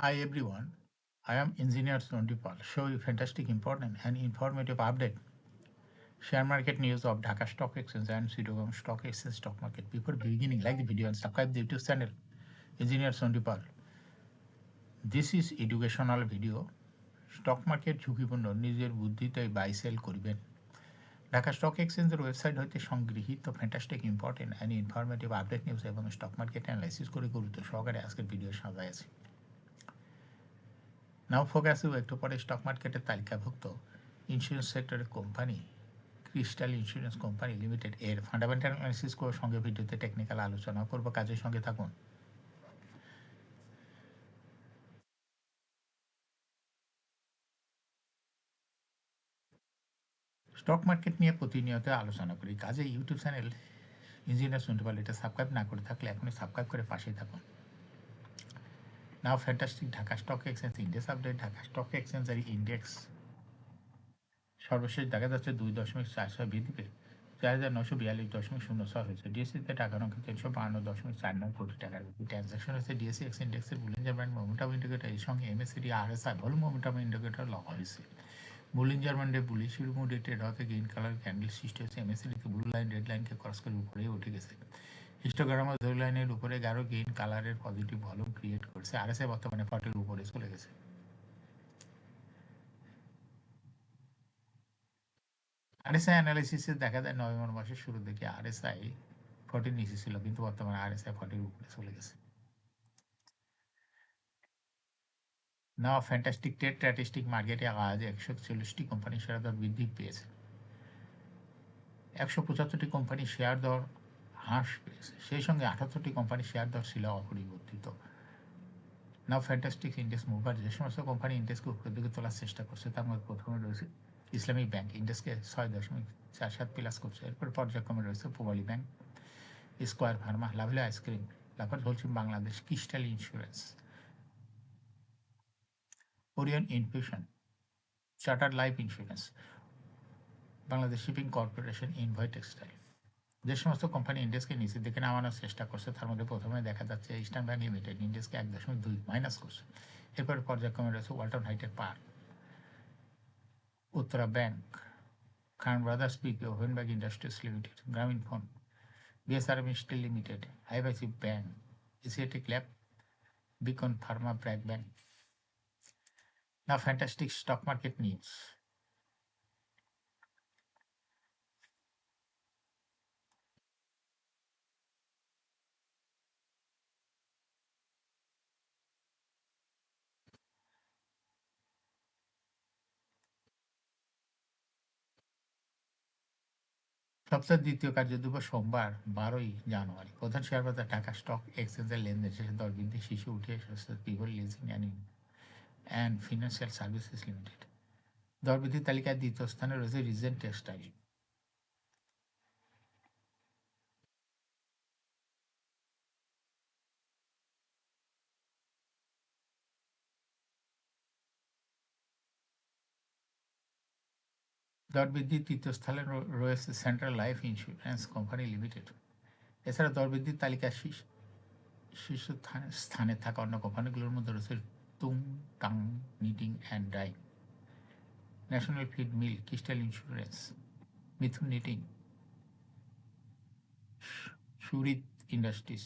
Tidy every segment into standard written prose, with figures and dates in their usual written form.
Hi everyone, I am Engineer Sondipal. Show you fantastic, important and informative update. Share market news of Dhaka Stock Exchange and Chittagong Stock Exchange stock market. Before beginning, like the video and subscribe the YouTube channel. Engineer Sondipal. This is educational video. Stock market ঝুঁকিপূর্ণ নিজের বুদ্ধিতে buy sell করবেন Dhaka stock এক্সচেঞ্জের website হইতে সংগৃহীত fantastic important and informative update news এবং stock market analysis করে গুরুত্ব সহকারে আজকের ভিডিও সাজাইছি নাও ফোকাস একটু পরে স্টক মার্কেটের তালিকাভুক্ত ইন্স্যুরেন্স সেক্টরের company crystal insurance company limited এর ফান্ডামেন্টাল অ্যানালিসিস করে সঙ্গে ভিডিওতে টেকনিক্যাল আলোচনা করব কাজের সঙ্গে থাকুন স্টক মার্কেট নিয়ে প্রতিনিয়ত আলোচনা করি কাজে ইউটিউব চ্যানেল ইঞ্জিনিয়ার শুনতে পারলে এটা সাবস্ক্রাইব না করে থাকলে এখনই সাবস্ক্রাইব করে পাশেই থাকুন now fantastic Dhaka stock exchange index update Dhaka stock এক্সচেঞ্জের ইন্ডেক্স সর্বশেষ দেখা যাচ্ছে 2.46 বৃদ্ধি পেয়ে 4,942.06 হয়েছে ডিএসসিতে টাকার অঙ্ক 352.49 কোটি টাকার বেশি ট্রানজাকশন হয়েছে ডিএসসি এক্স ইন্ডেক্সের বুলিঞ্জার ব্যান্ড মোমেন্টাম ইন্ডিকেটর এর সঙ্গে MSCD RSI volume momentum indicator লগা হয়েছে বুলিঞ্জার ব্যান্ডে বুলিশ মুডে ট্রেড হতে গ্রিন কালার ক্যান্ডেল সৃষ্টি হয়েছে এমএসসিডিতে ব্লু লাইন রেড লাইনকে ক্রস করে উপরে উঠে গেছে হিস্টোগ্রামের ধরি লাইনের উপরে গাঢ় গ্রিন কালারের পজিটিভ ভলিউম ক্রিয়েট করছে আরএসআই বর্তমানে 40 উপরে চলে গেছে আরএসআই অ্যানালিসিসে দেখা যায় নভেম্বর মাসের শুরুর দিকে আরএসআই 40 নিচে ছিল কিন্তু বর্তমানে আরএসআই 40 উপরে চলে গেছে না ফ্যান্টাস্টিক ট্রেড স্ট্যাটিস্টিক মার্কেটে আজ 140টি কোম্পানির শেয়ার দর বৃদ্ধি পেয়েছে 175টি কোম্পানির শেয়ার দর হ্রাস পেয়েছে সেই সঙ্গে 78টি কোম্পানির শেয়ার দর ছিল অপরিবর্তিত না ফ্যান্টাস্টিক ইন্ডেক্স মুভার যে সমস্ত কোম্পানি ইন্ডেক্সকে উপরের দিকে তোলার চেষ্টা করছে তার মধ্যে প্রথমে রয়েছে ইসলামিক ব্যাংক ইন্ডেক্সকে 6.47 প্লাস করছে এরপর পর্যায়ক্রমে রয়েছে Pubali Bank Square Pharma Lovely ice cream লাফার ঝলছি Bangladesh Crystal Insurance Orion Infusion Chartered Life Insurance Bangladesh Shipping Corporation Envoy Textile যে সমস্ত কোম্পানি ইন্ডেক্সকে নিচের দিকে নামানোর চেষ্টা করছে তার মধ্যে প্রথমে দেখা যাচ্ছে ইস্টার্ন ব্যাংক লিমিটেড ইন্ডেক্সকে 1.2 মাইনাস করছে এরপর পর্যায়ক্রমে রয়েছে Walton Hitech Park Uttara Bank Khan Brothers BP ওভেনবাগ Industries Limited Grameen phone BSRM still Limited আইবাইসি Bank Asiatic Lab Beacon Pharma BRAC Bank না ফ্যান্টাস্টিক স্টক মার্কেট নিউজ সপ্তাহের দ্বিতীয় কার্যদিবস সোমবার 12 জানুয়ারি প্রধান শেয়ার বাজার ঢাকা স্টক এক্সচেঞ্জের লেনদেন শেষে দর বৃদ্ধি শীর্ষে উঠে এসেছে pivot leasing and financial services limited দর বৃদ্ধির তালিকায় দ্বিতীয় স্থানে রয়েছে রিজেন্ট টেক্সটাইল দর বৃদ্ধির তৃতীয় স্থানে রয়েছে central life insurance company limited এছাড়া দর বৃদ্ধির তালিকায় শীর্ষ স্থানে থাকা অন্য কোম্পানিগুলোর মধ্যে রয়েছে তুং টাং knitting and dye national feed mill crystal insurance Mithun knitting সুরিত ইন্ডাস্ট্রিজ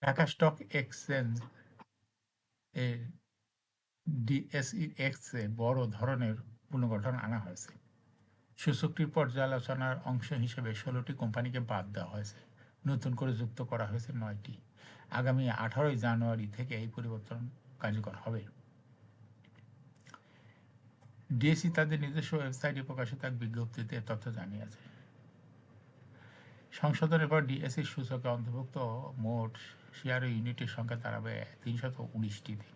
ঢাকা স্টক এক্সচেঞ্জ এর ডিএসই এক্সে বড় ধরনের পুনর্গঠন আনা হয়েছে সূচকটির পর্যালোচনার অংশ হিসেবে 16টি কোম্পানিকে বাদ দেওয়া হয়েছে নতুন করে যুক্ত করা হয়েছে 9টি আগামী 18 জানুয়ারি থেকে এই পরিবর্তন কার্যকর হবে ডিএসই তাদের নিজস্ব ওয়েবসাইটে প্রকাশিত এক বিজ্ঞপ্তিতে তথ্য জানিয়েছে সংশোধনের পর ডিএসইর সূচকে অন্তর্ভুক্ত মোট শেয়ার ও ইউনিটের সংখ্যা দাঁড়াবে 319টিতে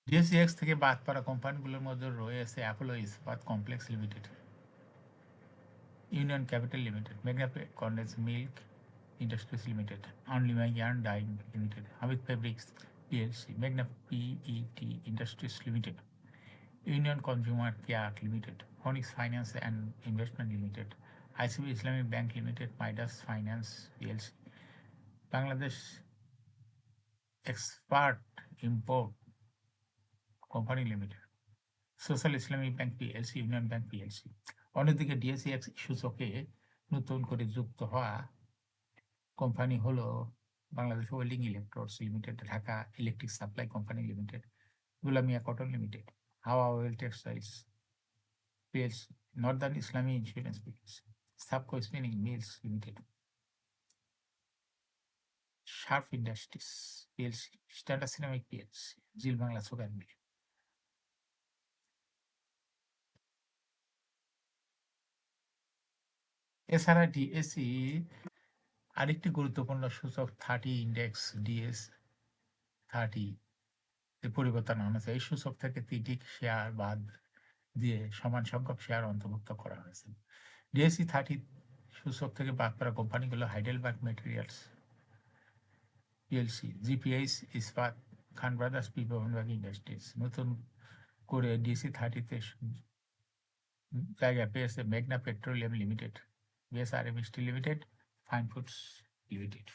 ডিএসইএক্স থেকে বাদ পড়া কোম্পানিগুলোর মধ্যে রয়েছে Apollo Ispat complex limited union capital limited মেঘনা condensed milk industries limited Anlima yarn dyeing limited Hamid fabrics PLC, Magna PET Industries Limited, Union Consumer Care Limited, Onyx Finance and Investment Limited, ICB Islamic Bank Limited, Midas Finance PLC, Bangladesh Export Import Company Limited, social Islami bank PLC, union bank PLC. অন্যদিকে DSEX সূচকে নতুন করে যুক্ত হওয়া company হলো Bangladesh welding electrodes limited, Dhaka electric supply company limited, Gulamia cotton limited, হাওয়া well textiles PLC, northern Islami insurance PLC, সাবকো spinning mills limited, sharp industries PLC, standard ceramic PLC, zeal Bangla sugar mill. এছাড়া ডিএসই আরেকটি গুরুত্বপূর্ণ সূচক 30 ইন্ডেক্স DS30 পরিবর্তন আনা হয়েছে। এই সূচক থেকে 3টি শেয়ার বাদ দিয়ে সমান সংখ্যক শেয়ার অন্তর্ভুক্ত করা হয়েছে। DSE30 সূচক থেকে বাদ পড়া কোম্পানিগুলো হাইডেলবার্গ ম্যাটেরিয়ালস পিএলসি, জিপিএইচ ইস্পাত, খান ব্রাদার্স পিপলবার্গ ইন্ডাস্ট্রিজ। নতুন করে DSE30-তে জায়গা পেয়েছে মেঘনা petroleum limited, BSRM still limited, fine foods limited.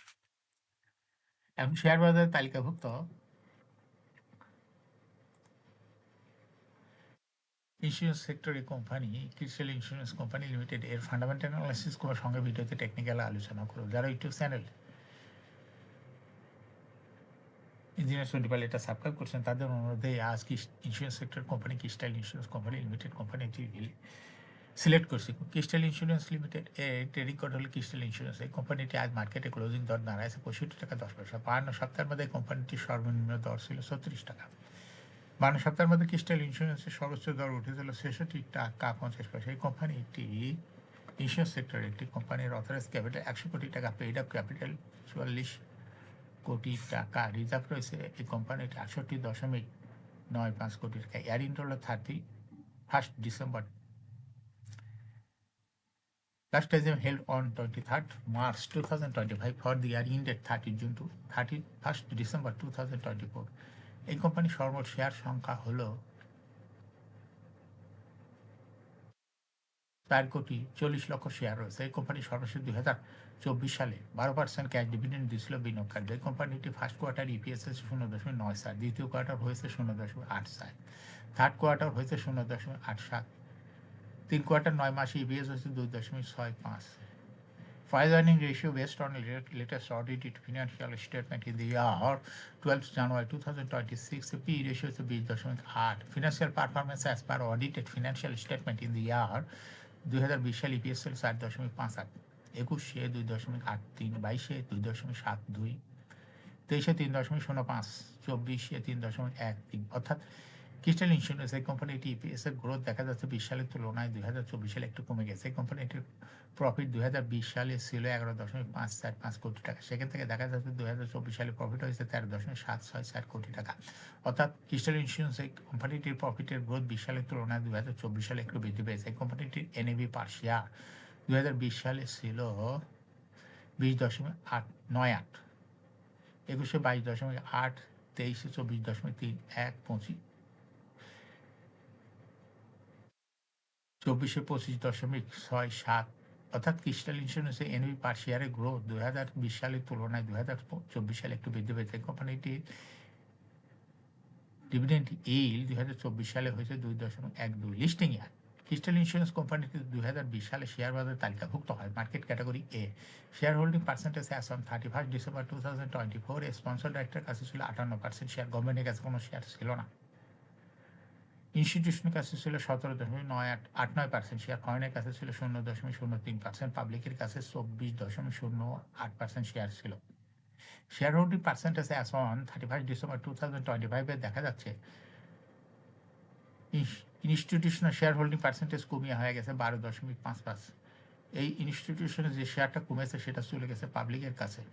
এখন শেয়ার বাজারে তালিকাভুক্ত ইন্স্যুরেন্স সেক্টরে company crystal insurance company limited এর ফান্ডামেন্টাল অ্যানালাইসিস করার সঙ্গে ভিডিওতে টেকনিক্যাল আলোচনা করব। যারা ইউটিউব চ্যানেল ইঞ্জিনিয়ার টোয়েন্টি এটা সাবস্ক্রাইব করছেন তাদের অনুরোধে আজ insurance sector company crystal insurance company limited company select করছি। ক্রিস্টাল ইন্স্যুরেন্স লিমিটেড এর ট্রেডিং কোড হলো ক্রিস্টাল ইন্স্যুরেন্স। এই কোম্পানিটি আজ মার্কেটে ক্লোজিং দর দাঁড়াইছে 65 টাকা 10 পয়সা। 52 সপ্তাহের মধ্যে কোম্পানিটির সর্বনিম্ন দর ছিল 36 টাকা। 52 সপ্তাহের মধ্যে ক্রিস্টাল ইন্স্যুরেন্সের সর্বোচ্চ দর উঠেছিল 66 টাকা 50 পয়সা। এই কোম্পানিটি ইন্স্যুরেন্স সেক্টরের একটি কোম্পানির অথরাইজ ক্যাপিটাল 100 কোটি টাকা, পেইড আপ ক্যাপিটাল 44 কোটি টাকা, রিজার্ভ রয়েছে এই কোম্পানিটি 68.95 কোটি টাকা। এয়ার ইন্ট হলো 31 December. Last exam held on 23rd March 2025 for the year ended 30 June to 31st December 2024. এই কোম্পানির সর্বমোট শেয়ার সংখ্যা হলো 4,40,00,000 শেয়ার রয়েছে। এই কোম্পানি সর্বশেষ 2024 সালে 12% ক্যাশ ডিভিডেন্ড দিয়েছিল বিনিয়োগকারীদের। এই কোম্পানিটি ফার্স্ট কোয়ার্টার ইপিএস হয়েছে 0.9 দ্বিতীয় কোয়ার্টার হয়েছে 0.8, থার্ড কোয়ার্টার হয়েছে 0.87, 3 কোয়ার্টার 9 মাসে ইপিএস হয়েছে 2.65। Price earning ratio based on latest audited financial statement in the year 12 January 2026, P ratio is 20.8. Financial performance as per audited financial statement in the year 2020 সালে EPS ছিল 4.58, 21-এ 2.83, 22-এ 2.72, 23-এ 3.05, 24-এ 3.13। অর্থাৎ crystal insurance এই কোম্পানিটি EPS এর growth দেখা যাচ্ছে 20 সালের তুলনায় 2024 সালে একটু কমে গেছে। এই কোম্পানিটির প্রফিট 2020 সালে ছিল 11.545 কোটি টাকা, সেখান থেকে দেখা যাচ্ছে 2024 সালে প্রফিট হয়েছে 13.764 কোটি টাকা। অর্থাৎ ক্রিস্টাল ইন্স্যুরেন্স এই কোম্পানিটির প্রফিটের গ্রোথ 20 সালের তুলনায় 2024 সালে একটু বৃদ্ধি পেয়েছে। এই কোম্পানিটির এনএভি পার শেয়ার 2020 সালে ছিল 20.98, 21-এ 22.8, 23-এ 24.31, 24-এ 25.67। অর্থাৎ ক্রিস্টাল ইন্স্যুরেন্সের এনএভি পার শেয়ারের গ্রোথ 2020 সালের তুলনায় 2024 সালে একটু বৃদ্ধি পেয়েছে। কোম্পানিটির ডিভিডেন্ড ইল্ড 2024 সালে হয়েছে 2.12। লিস্টিং ইয়ার ক্রিস্টাল ইন্স্যুরেন্স কোম্পানিটি 2020 সালে শেয়ার বাজারে তালিকাভুক্ত হয় market category A. Share holding percentage as on 31 December 2024 এ স্পন্সর ডাইরেক্টরের কাছে ছিল 58% শেয়ার, গভর্নমেন্টের কাছে কোনো শেয়ার ছিল না। ইনস্টিটিউশনের কাছে ছিল 17.89% শেয়ার, ফরেনের কাছে ছিল 0.03%, পাবলিকের কাছে 24.08% শেয়ার ছিল। Share holding percentage as on 31 December 2025 এ দেখা যাচ্ছে ইনস্টিটিউশনাল শেয়ার হোল্ডিং পার্সেন্টেজ কমিয়ে হয়ে গেছে 12.5%। এই ইনস্টিটিউশনের যে শেয়ারটা কমেছে সেটা চলে গেছে পাবলিকের কাছে।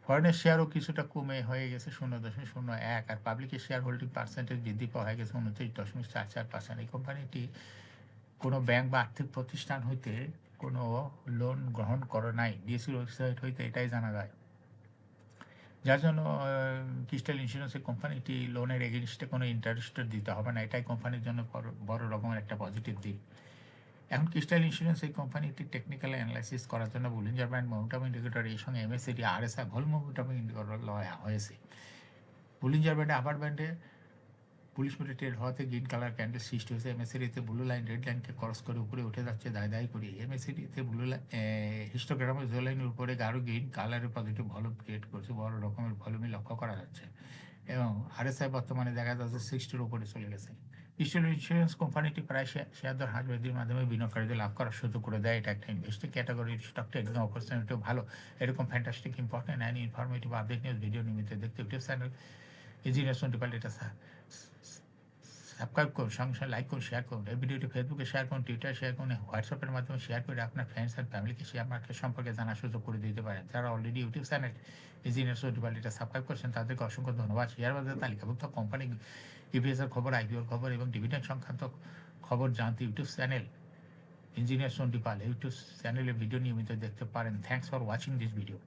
ফরেনের শেয়ারও কিছুটা কমে হয়ে গেছে 0.01, আর পাবলিকের শেয়ার হোল্ডিং পার্সেন্টেজ বৃদ্ধি পাওয়া হয়ে গেছে 29.44%। এই কোম্পানিটি কোনো ব্যাংক বা আর্থিক প্রতিষ্ঠান হইতে কোনো লোন গ্রহণ করে নাই। ডিএসসির ওয়েবসাইট হইতে এটাই জানা যায়। যার জন্য ক্রিস্টাল ইন্স্যুরেন্সের কোম্পানিটি লোনের এগেনস্টে কোনো ইন্টারেস্ট দিতে হবে না। এটাই কোম্পানির জন্য বড় রকমের একটা পজিটিভ দিক। এখন ক্রিস্টাল ইন্স্যুরেন্স এই কোম্পানিটি টেকনিক্যাল অ্যানালাইসিস করার জন্য বুলিঞ্জার ব্যান্ড মোমেন্টাম ইন্ডিকেটর এর সঙ্গে এমএসিডি আরএসআই ভল মোমেন্টাম ইন্ডিকেটর লওয়া হয়েছে। বুলিঞ্জার ব্যান্ডে আপার ব্যান্ডে পুলিশ মিটে ট্রেড হওয়াতে গ্রিন কালার ক্যান্ডেল সৃষ্টি হয়েছে। এমএসিডিতে ব্লু লাইন রেড লাইনকে ক্রস করে উপরে উঠে যাচ্ছে দায় দায় করে। এমএসিডিতে ব্লু লাইন হিস্টোগ্রামের জো লাইনের উপরে গাঢ় গ্রিন কালারের পজিটিভ ভলিউম ক্রিয়েট করছে, বড় রকমের ভলিউমই লক্ষ্য করা যাচ্ছে এবং আরএসআই বর্তমানে দেখা যাচ্ছে 60-র উপরে চলে গেছে। ক্রিস্টাল ইন্স্যুরেন্স কোম্পানিটি প্রায় শেয়ার দর হ্রাস বৃদ্ধির মাধ্যমে বিনিয়োগকারীদের লাভ করার সুযোগ করে দেয়। এটা একটা ইনভেস্টিং ক্যাটাগরির স্টক, ট্রেডিং অপরচুনিটিও ভালো। এরকম fantastic important and informative update news video নিয়মিত দেখতে ইউটিউব চ্যানেল ইঞ্জিনিয়ার্স টোয়েন্টি এটা সাবস্ক্রাইব করুন, সঙ্গে সঙ্গে লাইক করুন, শেয়ার করুন। এই ভিডিওটি ফেসবুকে শেয়ার করুন, টুইটারে শেয়ার করুন, হোয়াটসঅ্যাপের মাধ্যমে শেয়ার করে আপনার ফ্রেন্ডস অ্যান্ড ফ্যামিলিকে শেয়ার মার্কেট সম্পর্কে জানার সুযোগ করে দিতে পারেন। যারা already YouTube channel engineers twenty এটা সাবস্ক্রাইব করছেন তাদেরকে অসংখ্য ধন্যবাদ। শেয়ার বাজারে তালিকাভুক্ত কোম্পানি ইপিএসের খবর, আইপিওর খবর এবং ডিভিডেন্ড সংক্রান্ত খবর জানতে YouTube channel engineers twenty YouTube চ্যানেলে ভিডিও নিয়মিত দেখতে পারেন। Thanks for watching this video.